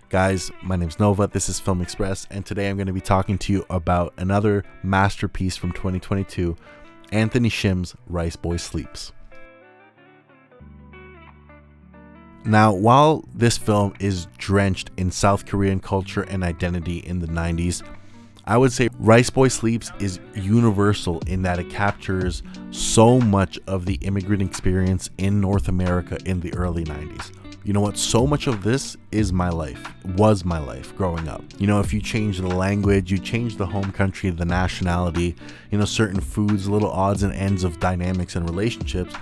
Guys, my name's Nova, this is Film Express, and today I'm going to be talking to you about another masterpiece from 2022, Anthony Shim's Riceboy Sleeps. Now, while this film is drenched in South Korean culture and identity in the 90s, I would say Riceboy Sleeps is universal in that it captures so much of the immigrant experience in North America in the early 90s. You know what? So much of this is my life, was my life growing up. You know, if you change the language, you change the home country, the nationality, certain foods, little odds and ends of dynamics and relationships,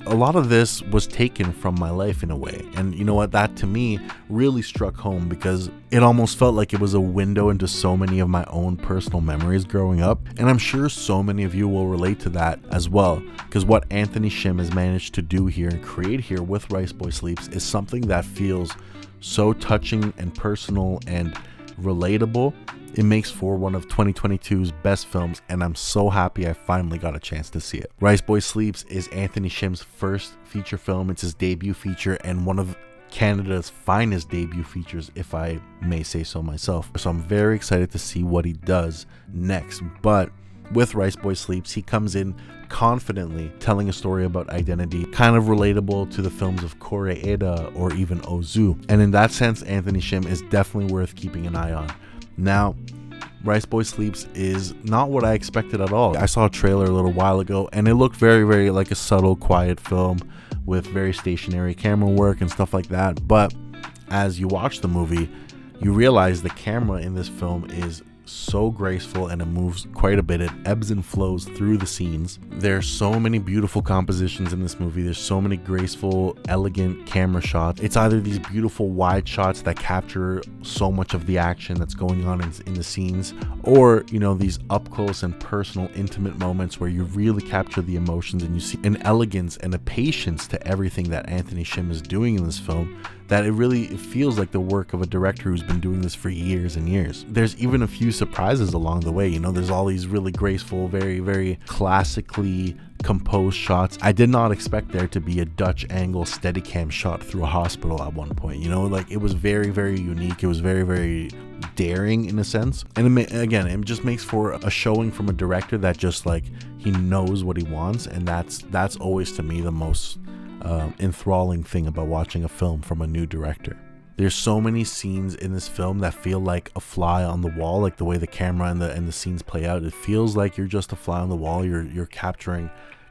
a lot of this was taken from my life in a way. And you know what, that to me really struck home because it almost felt like it was a window into so many of my own personal memories growing up. And I'm sure so many of you will relate to that as well, because what Anthony Shim has managed to do here and create here with Riceboy Sleeps is something that feels so touching and personal and relatable. It makes for one of 2022's best films, and I'm so happy I finally got a chance to see it. Riceboy Sleeps is Anthony Shim's first feature film. It's his debut feature and one of Canada's finest debut features, if I may say so myself. So I'm very excited to see what he does next. But with Riceboy Sleeps, he comes in confidently telling a story about identity, kind of relatable to the films of Koreeda or even Ozu. And in that sense, Anthony Shim is definitely worth keeping an eye on. Now, Riceboy Sleeps is not what I expected at all. I saw a trailer a little while ago and it looked very, very like a subtle, quiet film with very stationary camera work and stuff like that. But as you watch the movie, you realize the camera in this film is so graceful and it moves quite a bit. It ebbs and flows through the scenes. There's so many beautiful compositions in this movie. There's so many graceful, elegant camera shots. It's either these beautiful wide shots that capture so much of the action that's going on in the scenes, or these up close and personal, intimate moments where you really capture the emotions and you see an elegance and a patience to everything that Anthony Shim is doing in this film, that it feels like the work of a director who's been doing this for years and years. There's even a few surprises along the way. There's all these really graceful, very, very classically composed shots. I did not expect there to be a Dutch angle Steadicam shot through a hospital at one point. It was very, very unique. It was very, very daring in a sense. And it just makes for a showing from a director that just he knows what he wants. And that's always to me the most enthralling thing about watching a film from a new director. There's so many scenes in this film that feel like a fly on the wall, like the way the camera and the scenes play out. It feels like you're just a fly on the wall. You're capturing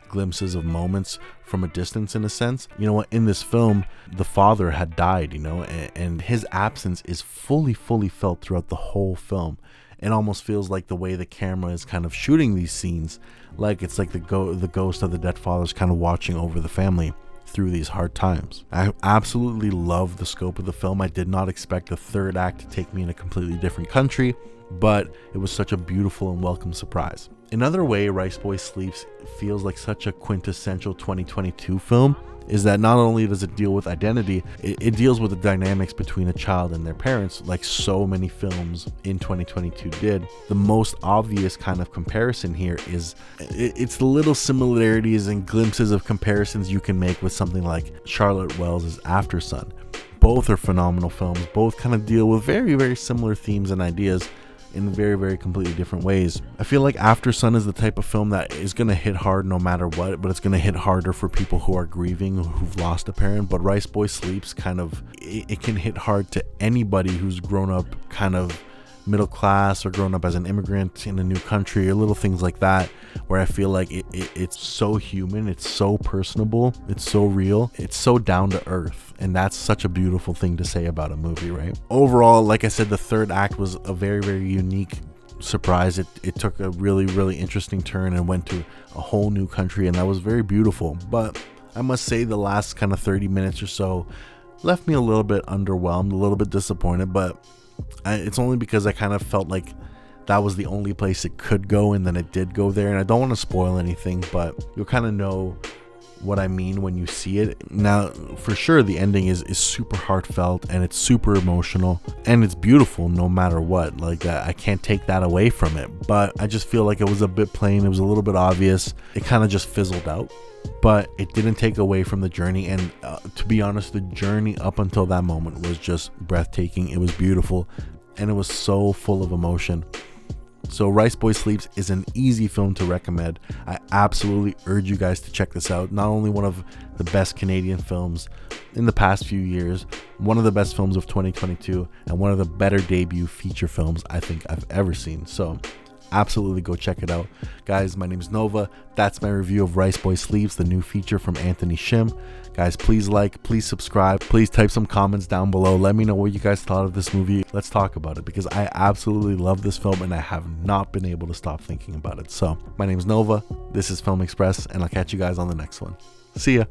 glimpses of moments from a distance in a sense. In this film, the father had died, and his absence is fully felt throughout the whole film. It almost feels like the way the camera is kind of shooting these scenes, like it's like the ghost of the dead father's kind of watching over the family through these hard times. I absolutely love the scope of the film. I did not expect the third act to take me in a completely different country, but it was such a beautiful and welcome surprise. Another way Riceboy Sleeps feels like such a quintessential 2022 film is that not only does it deal with identity, it deals with the dynamics between a child and their parents, like so many films in 2022 did. The most obvious kind of comparison here is it's the little similarities and glimpses of comparisons you can make with something like Charlotte Wells' After Sun. Both are phenomenal films. Both kind of deal with very, very similar themes and ideas in very, very completely different ways. I feel like After Sun is the type of film that is going to hit hard no matter what, but it's going to hit harder for people who are grieving, who've lost a parent. But Riceboy Sleeps it can hit hard to anybody who's grown up kind of middle class or grown up as an immigrant in a new country or little things like that, where I feel like it's so human, it's so personable, it's so real, it's so down to earth. And that's such a beautiful thing to say about a movie, right? Overall, like I said, the third act was a very, very unique surprise. It took a really, really interesting turn and went to a whole new country, and that was very beautiful. But I must say the last kind of 30 minutes or so left me a little bit underwhelmed, a little bit disappointed, but it's only because I kind of felt like that was the only place it could go, and then it did go there. And I don't want to spoil anything, but you'll kind of know what I mean when you see it. Now, for sure, the ending is super heartfelt and it's super emotional and it's beautiful no matter what. Like, I can't take that away from it, but I just feel like it was a bit plain. It was a little bit obvious. It kind of just fizzled out, but it didn't take away from the journey. And to be honest, the journey up until that moment was just breathtaking. It was beautiful and it was so full of emotion. So Riceboy Sleeps is an easy film to recommend. I absolutely urge you guys to check this out. Not only one of the best Canadian films in the past few years, one of the best films of 2022, and one of the better debut feature films I think I've ever seen. So absolutely go check it out. Guys, my name is Nova. That's my review of Riceboy Sleeps, the new feature from Anthony Shim. Guys, please like, please subscribe, please type some comments down below. Let me know what you guys thought of this movie. Let's talk about it, because I absolutely love this film and I have not been able to stop thinking about it. So my name is Nova. This is Film Express, and I'll catch you guys on the next one. See ya.